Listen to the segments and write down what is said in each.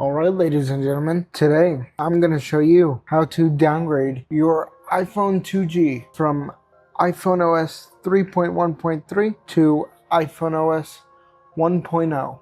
Alright, ladies and gentlemen, today I'm going to show you how to downgrade your iPhone 2G from iPhone OS 3.1.3 to iPhone OS 1.0.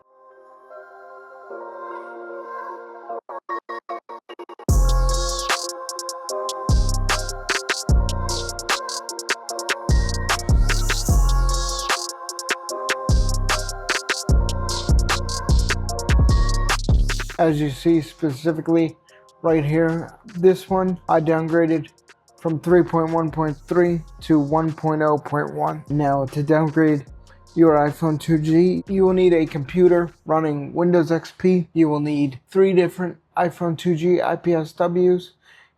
As you see specifically right here, this one I downgraded from 3.1.3 to 1.0.1. Now to downgrade your iPhone 2G, you will need a computer running Windows XP. You will need 3 different iPhone 2G iPSWs.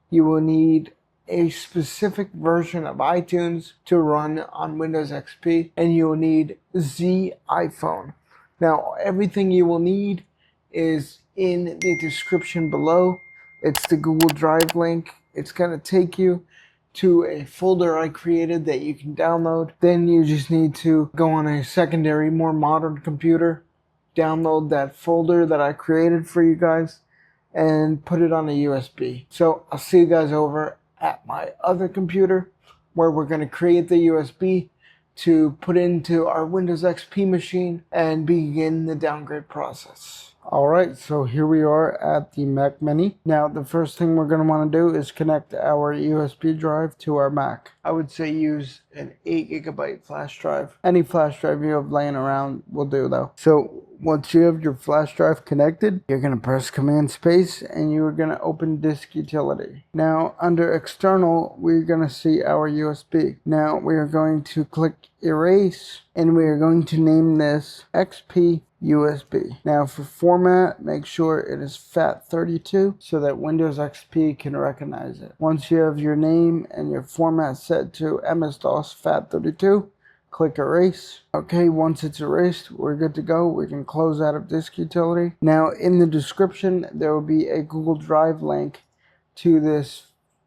You will need a specific version of iTunes to run on Windows XP, and you will need ziPhone. Now everything you will need is in the description below. It's the Google Drive link. It's going to take you to a folder I created that you can download. Then you just need to go on a secondary, more modern computer, download that folder that I created for you guys, and put it on a USB. So I'll see you guys over at my other computer where we're going to create the USB to put into our Windows XP machine and begin the downgrade process. Alright, so here we are at the Mac Mini. Now the first thing we're going to want to do is connect our USB drive to our Mac. I would say use an 8GB flash drive. Any flash drive you have laying around will do though. So once you have your flash drive connected, you're going to press Command Space and you're going to open Disk Utility. Now under External, we're going to see our USB. Now we are going to click Erase and we are going to name this XP USB. Now for format, make sure it is FAT32 so that Windows XP can recognize it. Once you have your name and your format set to MS-DOS FAT32, click Erase. Okay, once it's erased, we're good to go. We can close out of Disk Utility. Now in the description, there will be a Google Drive link to this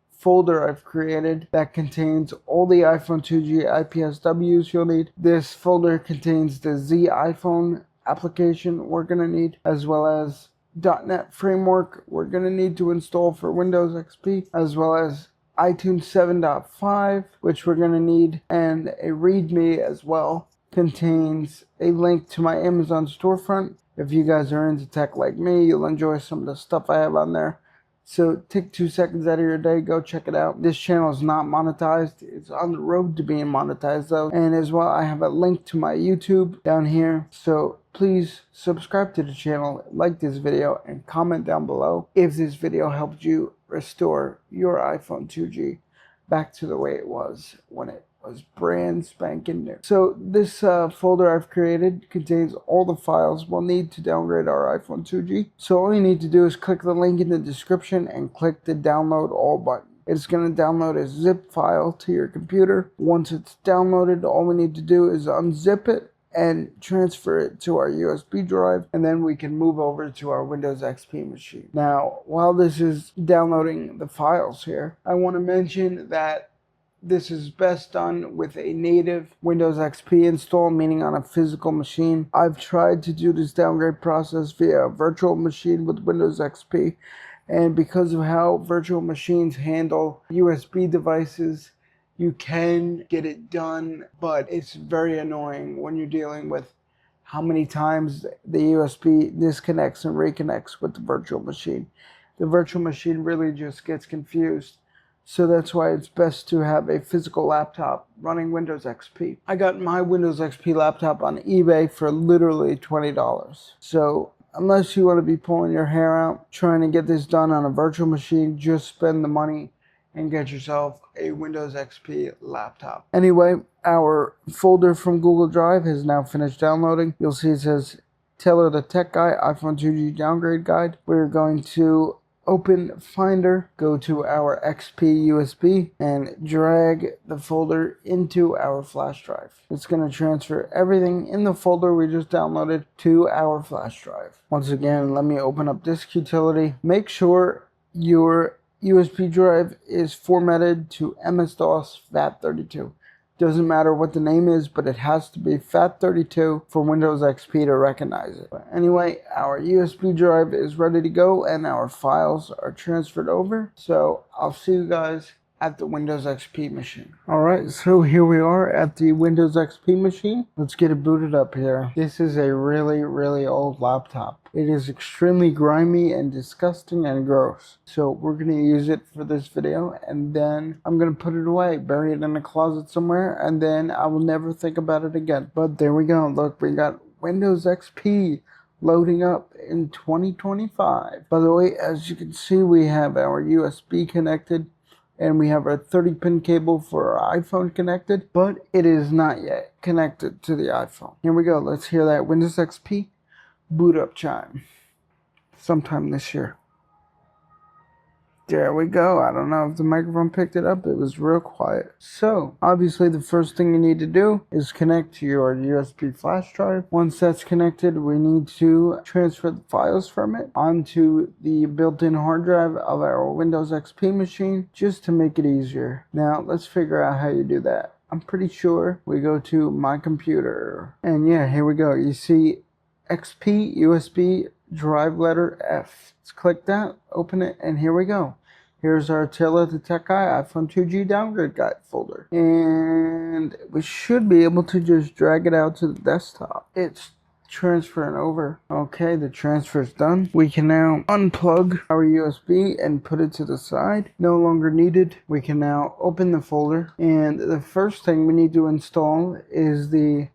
folder I've created that contains all the iPhone 2G iPSWs you'll need. This folder contains the ziPhone application we're going to need, as well as .NET framework we're going to need to install for Windows XP, as well as iTunes 7.5, which we're going to need, and a README as well. Contains a link to my Amazon storefront. If you guys are into tech like me, you'll enjoy some of the stuff I have on there. So take 2 seconds out of your day, go check it out. This channel is not monetized. It's on the road to being monetized though. And as well, I have a link to my YouTube down here. So please subscribe to the channel, like this video, and comment down below if this video helped you restore your iPhone 2G back to the way it was when it was brand spanking new. So this folder I've created contains all the files we'll need to downgrade our iPhone 2G. So all you need to do is click the link in the description and click the download all button. It's going to download a zip file to your computer. Once it's downloaded, all we need to do is unzip it and transfer it to our USB drive, and then we can move over to our Windows XP machine. Now, while this is downloading the files here, I want to mention that this is best done with a native Windows XP install, meaning on a physical machine. I've tried to do this downgrade process via a virtual machine with Windows XP, and because of how virtual machines handle USB devices, you can get it done, but it's very annoying when you're dealing with how many times the USB disconnects and reconnects with the virtual machine. The virtual machine really just gets confused. So that's why it's best to have a physical laptop running Windows XP. I got my Windows XP laptop on eBay for literally $20. So unless you want to be pulling your hair out trying to get this done on a virtual machine, just spend the money and get yourself a Windows XP laptop. Anyway, our folder from Google Drive has now finished downloading. You'll see it says Taylor the Tech Guy, iPhone 2G Downgrade Guide. We're going to open Finder, go to our XP USB, and drag the folder into our flash drive. It's going to transfer everything in the folder we just downloaded to our flash drive. Once again, let me open up Disk Utility. Make sure your USB drive is formatted to MS-DOS FAT32. Doesn't matter what the name is, but it has to be FAT32 for Windows XP to recognize it. But anyway, our USB drive is ready to go and our files are transferred over. So I'll see you guys at the Windows XP machine. Alright, so here we are at the Windows XP machine. Let's get it booted up here. This is a really old laptop. It is extremely grimy and disgusting and gross. So we're going to use it for this video and then I'm going to put it away, bury it in a closet somewhere, and then I will never think about it again. But there we go. Look, we got Windows XP loading up in 2025. By the way, as you can see, we have our USB connected and we have our 30-pin cable for our iPhone connected, but it is not yet connected to the iPhone. Here we go. Let's hear that Windows XP boot up chime sometime this year. There we go. I don't know if the microphone picked it up. It was real quiet. So obviously the first thing you need to do is connect to your USB flash drive. Once that's connected, we need to transfer the files from it onto the built-in hard drive of our Windows XP machine, just to make it easier. Now let's figure out how you do that. I'm pretty sure we go to my computer, and yeah, here we go. You see XP USB drive letter F. Let's click that, open it, and here we go. Here's our Taylor the Tech Guy iPhone 2G downgrade guide folder. And we should be able to just drag it out to the desktop. It's transferring over. Okay, the transfer's done. We can now unplug our USB and put it to the side. No longer needed. We can now open the folder. And the first thing we need to install is the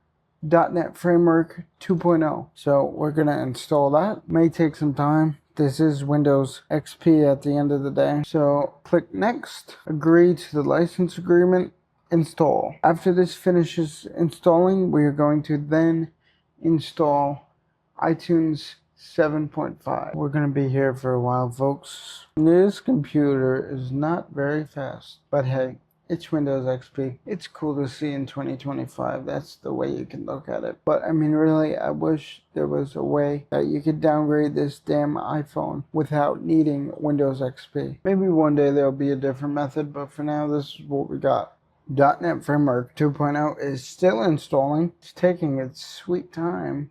.NET Framework 2.0. So we're going to install that. May take some time. This is Windows XP at the end of the day. So click Next, agree to the license agreement, install. After this finishes installing, we are going to then install iTunes 7.5. We're going to be here for a while, folks. This computer is not very fast, but hey, it's Windows XP. It's cool to see in 2025. That's the way you can look at it. But I mean, really, I wish there was a way that you could downgrade this damn iPhone without needing Windows XP. Maybe one day there'll be a different method, but for now, this is what we got. .NET Framework 2.0 is still installing. It's taking its sweet time.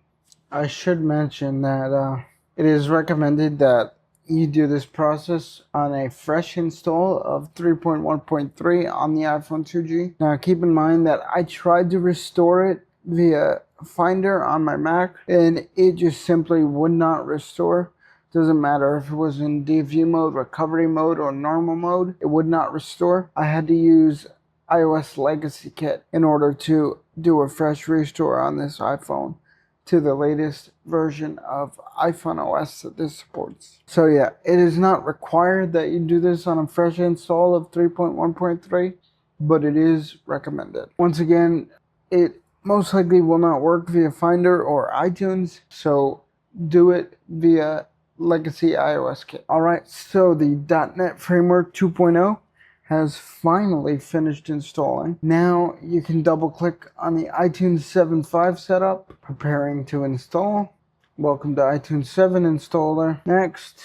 I should mention that it is recommended that you do this process on a fresh install of 3.1.3 on the iPhone 2G. Now keep in mind that I tried to restore it via Finder on my Mac and it just simply would not restore. Doesn't matter if it was in DFU mode, recovery mode, or normal mode, it would not restore. I had to use iOS Legacy Kit in order to do a fresh restore on this iPhone to the latest version of iPhoneos that this supports. So yeah, it is not required that you do this on a fresh install of 3.1.3, but it is recommended. Once again, it most likely will not work via Finder or iTunes, so do it via Legacy iOS Kit. Alright, so the .NET Framework 2.0 has finally finished installing. Now you can double click on the iTunes 7.5 setup, preparing to install. Welcome to iTunes 7 installer. Next,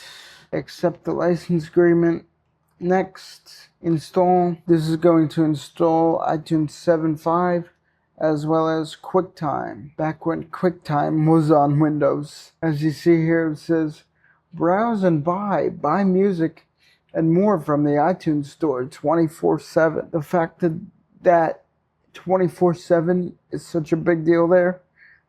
accept the license agreement. Next, install. This is going to install iTunes 7.5 as well as QuickTime, back when QuickTime was on Windows. As you see here, it says browse and buy music and more from the iTunes store 24/7. The fact that 24/7 is such a big deal there,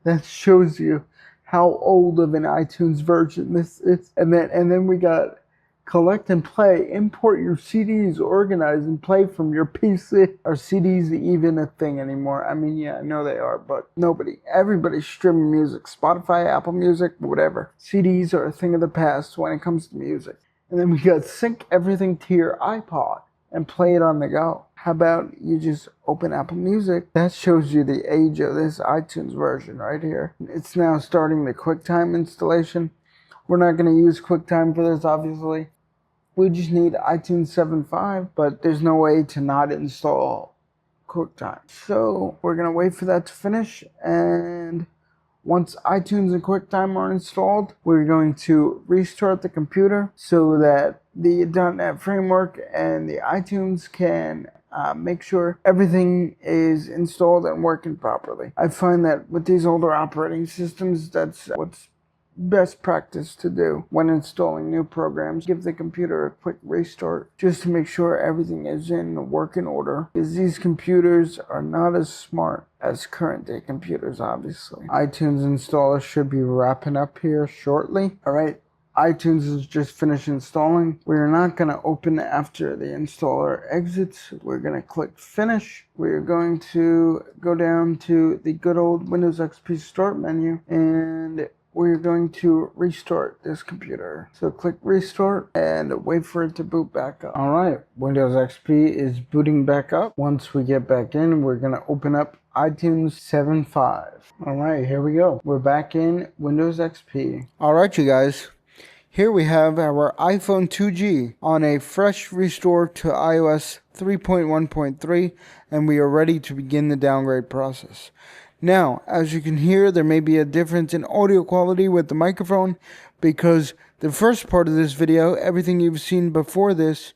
that shows you how old of an iTunes version this is. And then we got collect and play, import your CDs, organize and play from your PC. Are CDs even a thing anymore? I mean, yeah, I know they are, but everybody's streaming music. Spotify, Apple Music, whatever. CDs are a thing of the past when it comes to music. And then we got sync everything to your iPod and play it on the go. How about you just open Apple Music? That shows you the age of this iTunes version right here. It's now starting the QuickTime installation. We're not going to use QuickTime for this, obviously. We just need iTunes 7.5, but there's no way to not install QuickTime. So we're going to wait for that to finish, and once iTunes and QuickTime are installed, we're going to restart the computer so that the .NET Framework and the iTunes can make sure everything is installed and working properly. I find that with these older operating systems, that's what's best practice to do when installing new programs. Give the computer a quick restart just to make sure everything is in working order, because these computers are not as smart as current day computers, obviously. iTunes installer should be wrapping up here shortly. All right, iTunes is just finished installing. We're not going to open after the installer exits. We're going to click finish. We're going to go down to the good old Windows XP start menu, and we're going to restart this computer. So click restart and wait for it to boot back up. All right, Windows XP is booting back up. Once we get back in, we're going to open up iTunes 7.5. All right, here we go. We're back in Windows XP. All right, you guys. Here we have our iPhone 2G on a fresh restore to iOS 3.1.3, and we are ready to begin the downgrade process. Now, as you can hear, there may be a difference in audio quality with the microphone because the first part of this video, everything you've seen before this,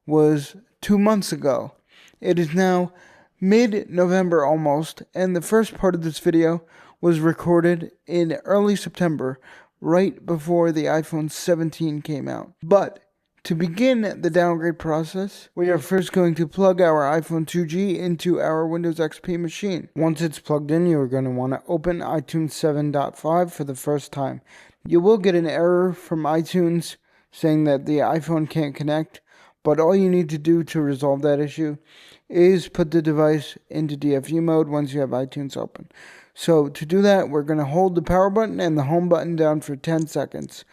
was 2 months ago. It is now mid-November almost, and the first part of this video was recorded in early September, right before the iPhone 17 came out. But to begin the downgrade process, we are first going to plug our iPhone 2G into our Windows XP machine. Once it's plugged in, you're going to want to open iTunes 7.5 for the first time. You will get an error from iTunes saying that the iPhone can't connect, but all you need to do to resolve that issue is put the device into DFU mode once you have iTunes open. So to do that, we're going to hold the power button and the home button down for 10 seconds.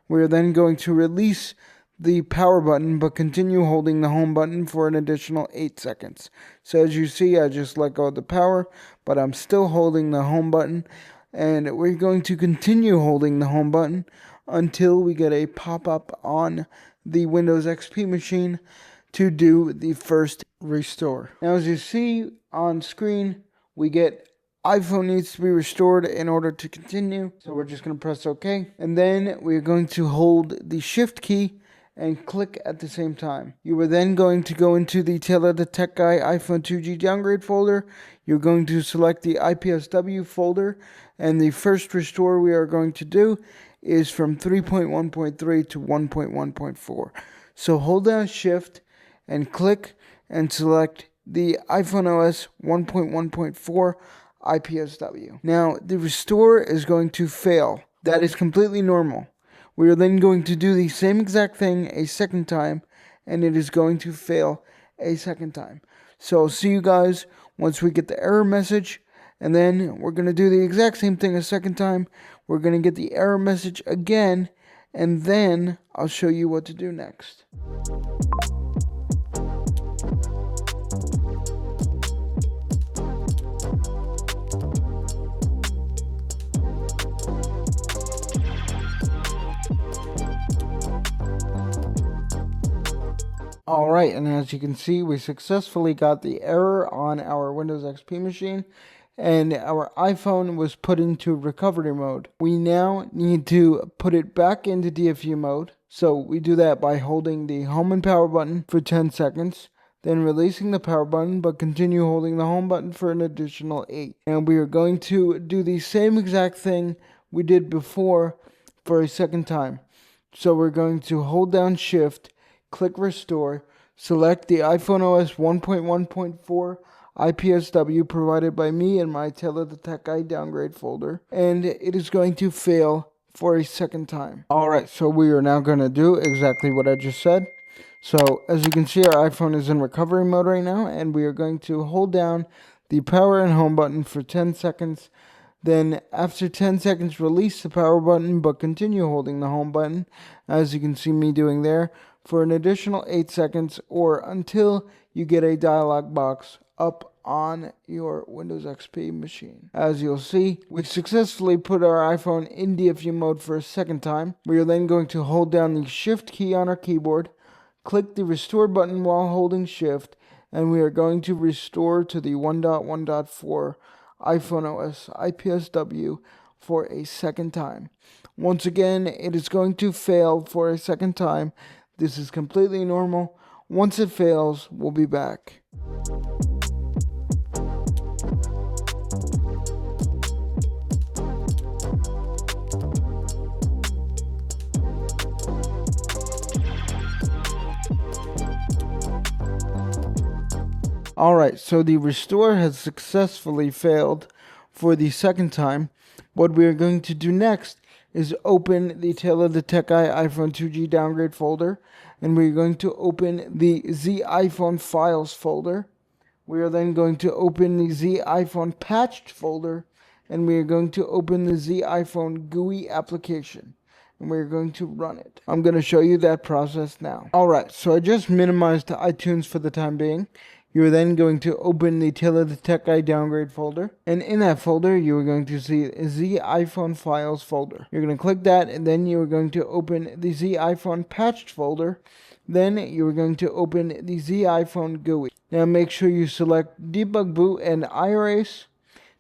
We're then going to release the power button but continue holding the home button for an additional 8 seconds. So as you see, I just let go of the power, but I'm still holding the home button, and we're going to continue holding the home button until we get a pop-up on the Windows XP machine to do the first restore. Now as you see on screen, we get iPhone needs to be restored in order to continue. So we're just going to press OK. And then we're going to hold the Shift key and click at the same time. You are then going to go into the Taylor the Tech Guy iPhone 2G downgrade folder. You're going to select the iPSW folder, and the first restore we are going to do is from 3.1.3 to 1.1.4. So hold down Shift and click and select the iPhoneos 1.1.4 iPSW. Now, the restore is going to fail. That is completely normal. We are then going to do the same exact thing a second time, and it is going to fail a second time. So I'll see you guys once we get the error message, and then we're going to do the exact same thing a second time. We're going to get the error message again, and then I'll show you what to do next. Alright, and as you can see, we successfully got the error on our Windows XP machine, and our iPhone was put into recovery mode. We now need to put it back into DFU mode, so we do that by holding the home and power button for 10 seconds, then releasing the power button, but continue holding the home button for an additional 8. And we are going to do the same exact thing we did before for a second time. So we're going to hold down Shift, click Restore, select the iPhoneos 1.1.4 iPSW provided by me in my Taylor the Tech Guy downgrade folder, and it is going to fail for a second time. Alright, so we are now going to do exactly what I just said. So as you can see, our iPhone is in recovery mode right now, and we are going to hold down the power and home button for 10 seconds. Then after 10 seconds, release the power button, but continue holding the home button, as you can see me doing there, for an additional 8 seconds, or until you get a dialog box up on your Windows XP machine. As you'll see, we successfully put our iPhone in DFU mode for a second time. We are then going to hold down the Shift key on our keyboard, click the Restore button while holding Shift, and we are going to restore to the 1.1.4 iPhoneos iPSW for a second time. Once again, it is going to fail for a second time. This is completely normal. Once it fails, we'll be back. Alright, so the restore has successfully failed for the second time. What we are going to do next is open the Tale of the Tech Guy iPhone 2G downgrade folder, and we're going to open the ziPhone files folder. We are then going to open the ziPhone patched folder, and we are going to open the ziPhone GUI application, and we're going to run it. I'm going to show you that process now. Alright, so I just minimized iTunes for the time being. You are then going to open the Tale of the Tech Guy downgrade folder, and in that folder you are going to see ziPhone files folder. You're going to click that, and then you are going to open the ziPhone patched folder. Then you are going to open the ziPhone GUI. Now make sure you select debug boot and iOS.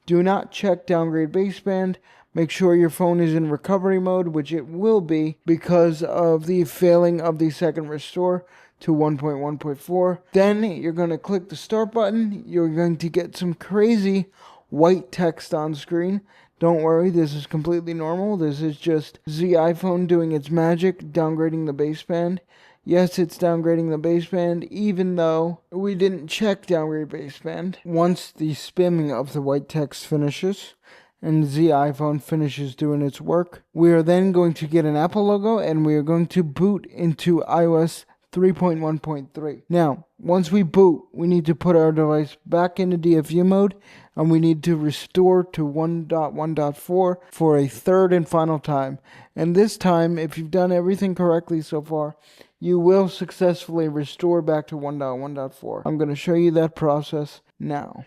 Do not check downgrade baseband. Make sure your phone is in recovery mode, which it will be because of the failing of the second restore to 1.1.4. Then you're going to click the start button. You're going to get some crazy white text on screen. Don't worry, this is completely normal. This is just ziPhone doing its magic, downgrading the baseband. Yes, it's downgrading the baseband, even though we didn't check downgrade baseband. Once the spamming of the white text finishes, and ziPhone finishes doing its work, we are then going to get an Apple logo, and we are going to boot into iOS 3.1.3. Now, once we boot, we need to put our device back into DFU mode, and we need to restore to 1.1.4 for a third and final time. And this time, if you've done everything correctly so far, you will successfully restore back to 1.1.4. I'm going to show you that process now.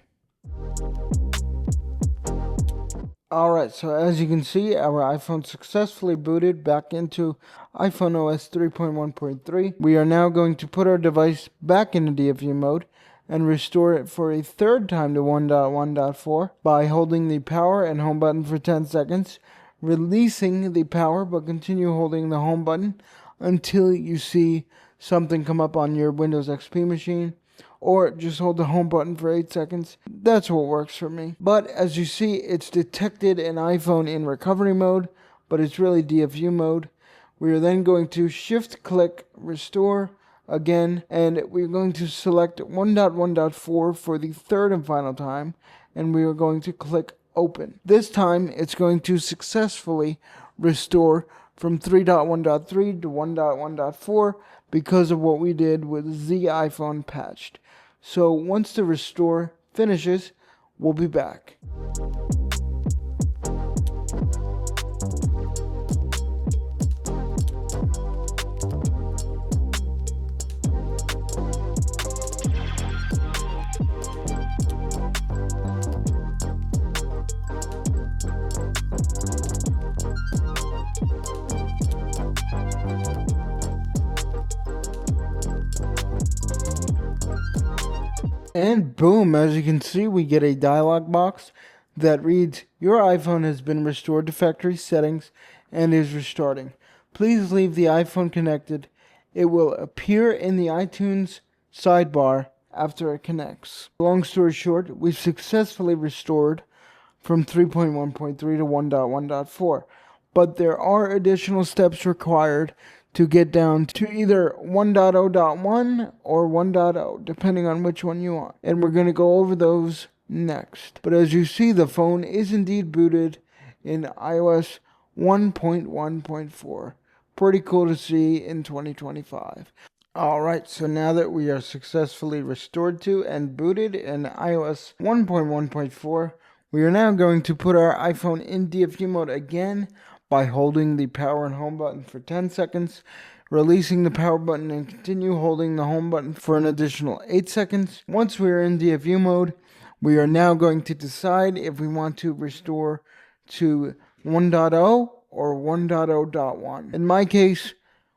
Alright, so as you can see, our iPhone successfully booted back into iPhoneos 3.1.3. We are now going to put our device back into DFU mode and restore it for a third time to 1.1.4 by holding the power and home button for 10 seconds, releasing the power but continue holding the home button until you see something come up on your Windows XP machine, or just hold the home button for 8 seconds. That's what works for me. But as you see, it's detected an iPhone in recovery mode, but it's really DFU mode. We are then going to shift click restore again, and we're going to select 1.1.4 for the third and final time, and we are going to click open. This time it's going to successfully restore from 3.1.3 to 1.1.4 because of what we did with ziPhone patched. So once the restore finishes, we'll be back. And boom, as you can see, we get a dialog box that reads, "Your iPhone has been restored to factory settings and is restarting. Please leave the iPhone connected. It will appear in the iTunes sidebar after it connects." Long story short, we've successfully restored from 3.1.3 to 1.1.4. But there are additional steps required to get down to either 1.0.1 or 1.0, depending on which one you want. And we're going to go over those next. But as you see, the phone is indeed booted in iOS 1.1.4. Pretty cool to see in 2025. Alright, so now that we are successfully restored to and booted in iOS 1.1.4, we are now going to put our iPhone in DFU mode again by holding the power and home button for 10 seconds, releasing the power button and continue holding the home button for an additional 8 seconds. Once we are in DFU mode, we are now going to decide if we want to restore to 1.0 or 1.0.1. In my case,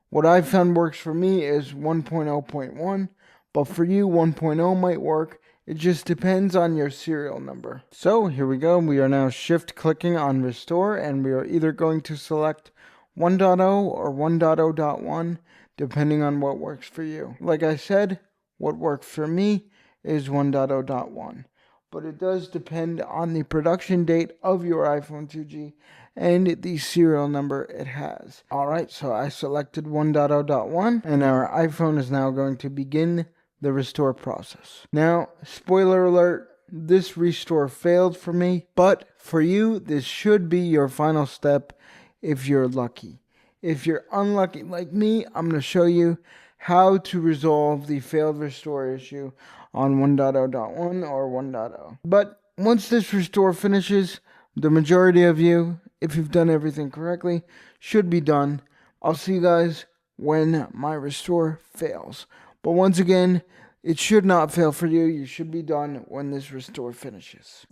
what I've found works for me is 1.0.1, but for you 1.0 might work. It just depends on your serial number. So here we go. We are now shift clicking on restore, and we are either going to select 1.0 or 1.0.1, depending on what works for you. Like I said, what worked for me is 1.0.1, but it does depend on the production date of your iPhone 2G and the serial number it has. Alright, so I selected 1.0.1, and our iPhone is now going to begin the restore process. Now, spoiler alert, this restore failed for me, but for you, this should be your final step if you're lucky. If you're unlucky like me, I'm going to show you how to resolve the failed restore issue on 1.0.1 or 1.0. But once this restore finishes, the majority of you, if you've done everything correctly, should be done. I'll see you guys when my restore fails. But once again, it should not fail for you. You should be done when this restore finishes.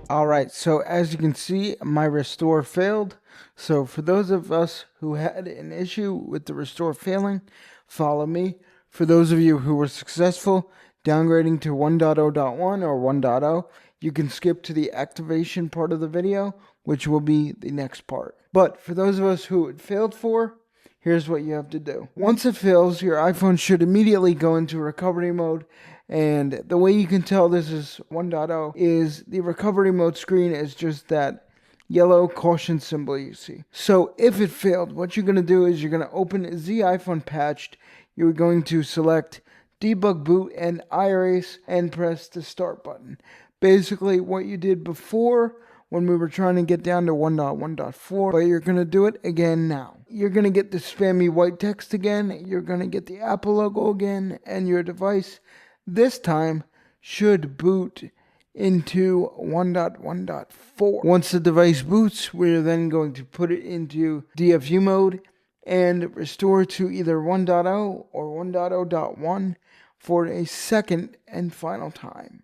Alright, so as you can see, my restore failed. So for those of us who had an issue with the restore failing, follow me. For those of you who were successful downgrading to 1.0.1 or 1.0, you can skip to the activation part of the video, which will be the next part. But for those of us who it failed for, here's what you have to do. Once it fails, your iPhone should immediately go into recovery mode. And the way you can tell this is 1.0 is the recovery mode screen is just that yellow caution symbol you see. So if it failed, what you're going to do is you're going to open ziPhone patched. You're going to select debug boot and erase and press the start button. Basically what you did before when we were trying to get down to 1.1.4, but you're going to do it again now. You're going to get the spammy white text again. You're going to get the Apple logo again, and your device this time should boot into 1.1.4. Once the device boots, we're then going to put it into DFU mode and restore to either 1.0 or 1.0.1 for a second and final time.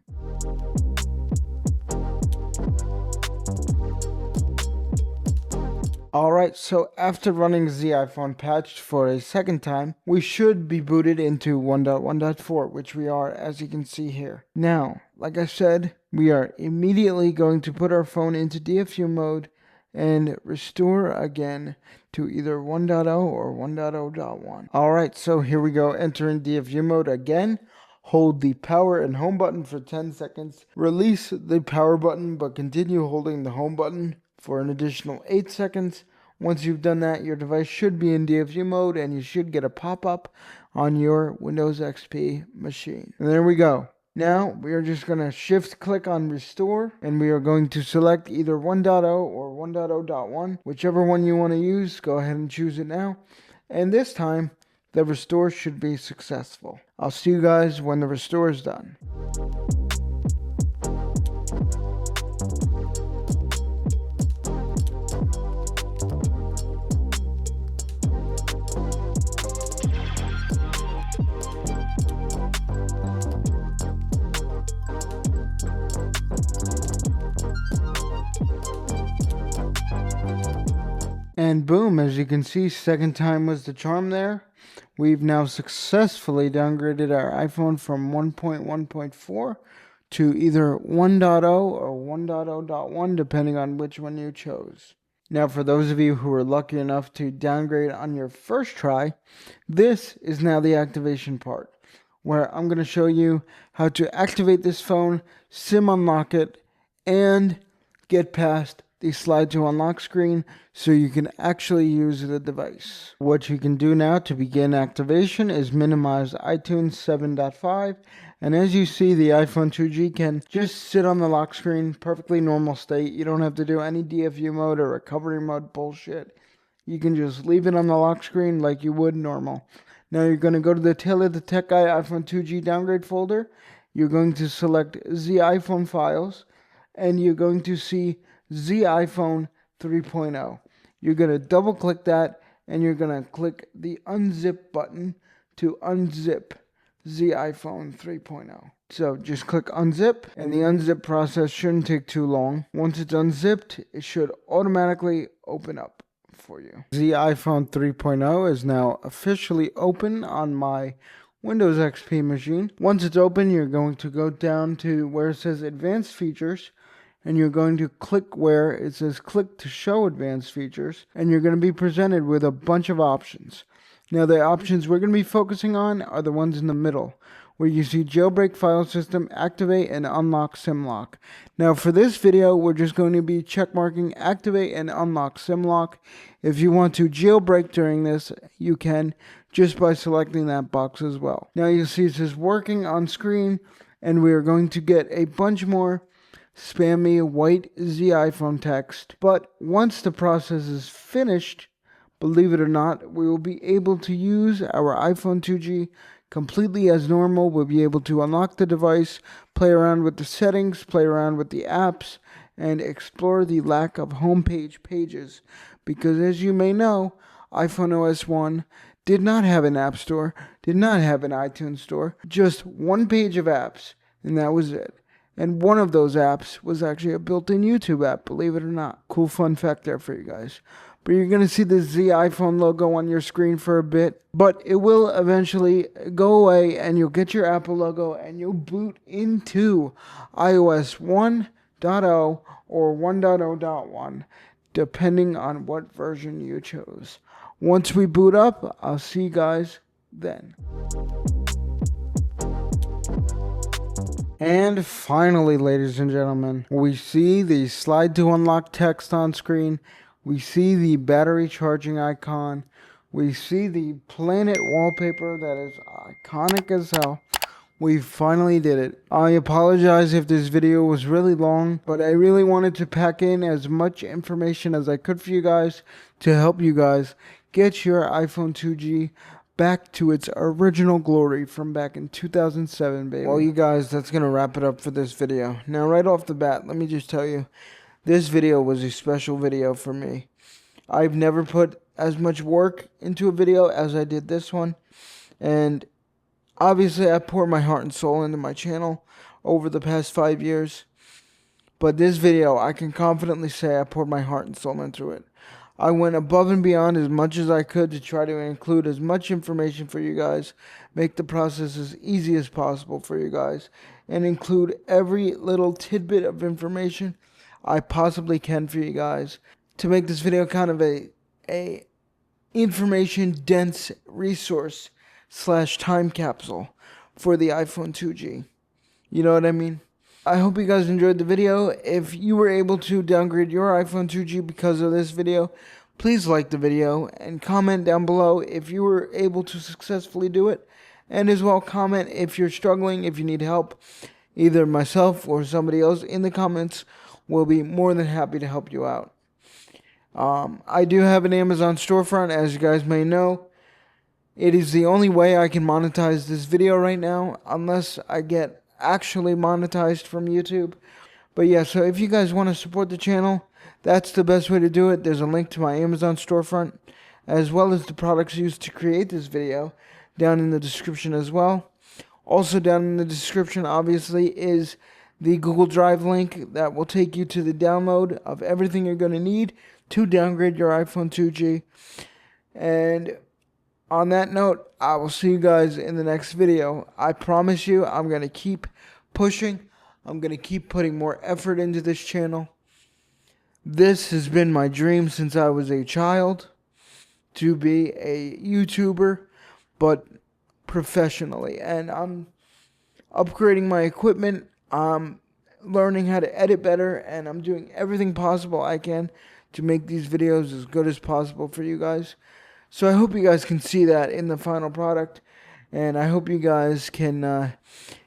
Alright, so after running ziPhone patched for a second time, we should be booted into 1.1.4, which we are, as you can see here. Now, like I said, we are immediately going to put our phone into DFU mode and restore again to either 1.0 or 1.0.1. Alright, so here we go, entering DFU mode again. Hold the power and home button for 10 seconds. Release the power button, but continue holding the home button for an additional 8 seconds. Once you've done that, your device should be in DFU mode and you should get a pop-up on your Windows XP machine. And there we go. Now we are just going to shift click on restore and we are going to select either 1.0 or 1.0.1. Whichever one you want to use, go ahead and choose it now. And this time the restore should be successful. I'll see you guys when the restore is done. And boom, as you can see, second time was the charm there. We've now successfully downgraded our iPhone from 1.1.4 to either 1.0 or 1.0.1, depending on which one you chose. Now, for those of you who were lucky enough to downgrade on your first try, this is now the activation part, where I'm going to show you how to activate this phone, SIM unlock it, and get past the slide to unlock screen so you can actually use the device. What you can do now to begin activation is minimize iTunes 7.5, and as you see, the iPhone 2G can just sit on the lock screen, perfectly normal state. You don't have to do any DFU mode or recovery mode bullshit. You can just leave it on the lock screen like you would normal. Now you're going to go to the Taylor the Tech Guy iPhone 2G downgrade folder. You're going to select ziPhone files, and you're going to see ziPhone 3.0. You're going to double click that and you're going to click the unzip button to unzip ziPhone 3.0. So just click unzip and the unzip process shouldn't take too long. Once it's unzipped, it should automatically open up for you. The iPhone 3.0 is now officially open on my Windows XP machine. Once it's open, you're going to go down to where it says Advanced Features, and you're going to click where it says Click to Show Advanced Features, and you're going to be presented with a bunch of options. Now, the options we're going to be focusing on are the ones in the middle, where you see Jailbreak File System, Activate, and Unlock SimLock. Now, for this video, we're just going to be checkmarking Activate and Unlock SimLock. If you want to jailbreak during this, you can, just by selecting that box as well. Now, you'll see it says Working on screen, and we are going to get a bunch more spammy white ziPhone text. But once the process is finished, believe it or not, we will be able to use our iPhone 2G completely as normal. We'll be able to unlock the device, play around with the settings, play around with the apps, and explore the lack of homepage pages. Because as you may know, iPhoneOS 1 did not have an app store, did not have an iTunes store, just one page of apps, and that was it. And one of those apps was actually a built-in YouTube app, believe it or not. Cool fun fact there for you guys. But you're going to see the ziPhone logo on your screen for a bit. But it will eventually go away, and you'll get your Apple logo, and you'll boot into iOS 1.0 or 1.0.1, depending on what version you chose. Once we boot up, I'll see you guys then. And finally, ladies and gentlemen, we see the slide to unlock text on screen. We see the battery charging icon. We see the planet wallpaper that is iconic as hell. We finally did it. I apologize if this video was really long, but I really wanted to pack in as much information as I could for you guys to help you guys get your iPhone 2G back to its original glory from back in 2007, baby. Well, you guys, that's going to wrap it up for this video. Now, right off the bat, let me just tell you, this video was a special video for me. I've never put as much work into a video as I did this one. And obviously, I poured my heart and soul into my channel over the past 5 years. But this video, I can confidently say I poured my heart and soul into it. I went above and beyond as much as I could to try to include as much information for you guys, make the process as easy as possible for you guys, and include every little tidbit of information I possibly can for you guys to make this video kind of a information dense resource / time capsule for the iPhone 2G. You know what I mean? I hope you guys enjoyed the video. If you were able to downgrade your iPhone 2G because of this video, please like the video and comment down below if you were able to successfully do it. And as well, comment if you're struggling, if you need help. Either myself or somebody else in the comments will be more than happy to help you out. I do have an Amazon storefront, as you guys may know. It is the only way I can monetize this video right now, unless I get actually monetized from YouTube. But yeah, so if you guys want to support the channel, that's the best way to do it. There's a link to my Amazon storefront, as well as the products used to create this video, down in the description as well. Also down in the description, obviously, is the Google Drive link that will take you to the download of everything you're going to need to downgrade your iPhone 2G. And on that note, I will see you guys in the next video. I promise you, I'm going to keep pushing. I'm going to keep putting more effort into this channel. This has been my dream since I was a child, to be a YouTuber, but professionally. And I'm upgrading my equipment. I'm learning how to edit better, and I'm doing everything possible I can to make these videos as good as possible for you guys. So I hope you guys can see that in the final product, and I hope you guys can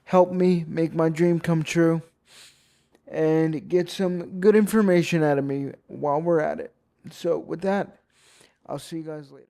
help me make my dream come true and get some good information out of me while we're at it. So with that, I'll see you guys later.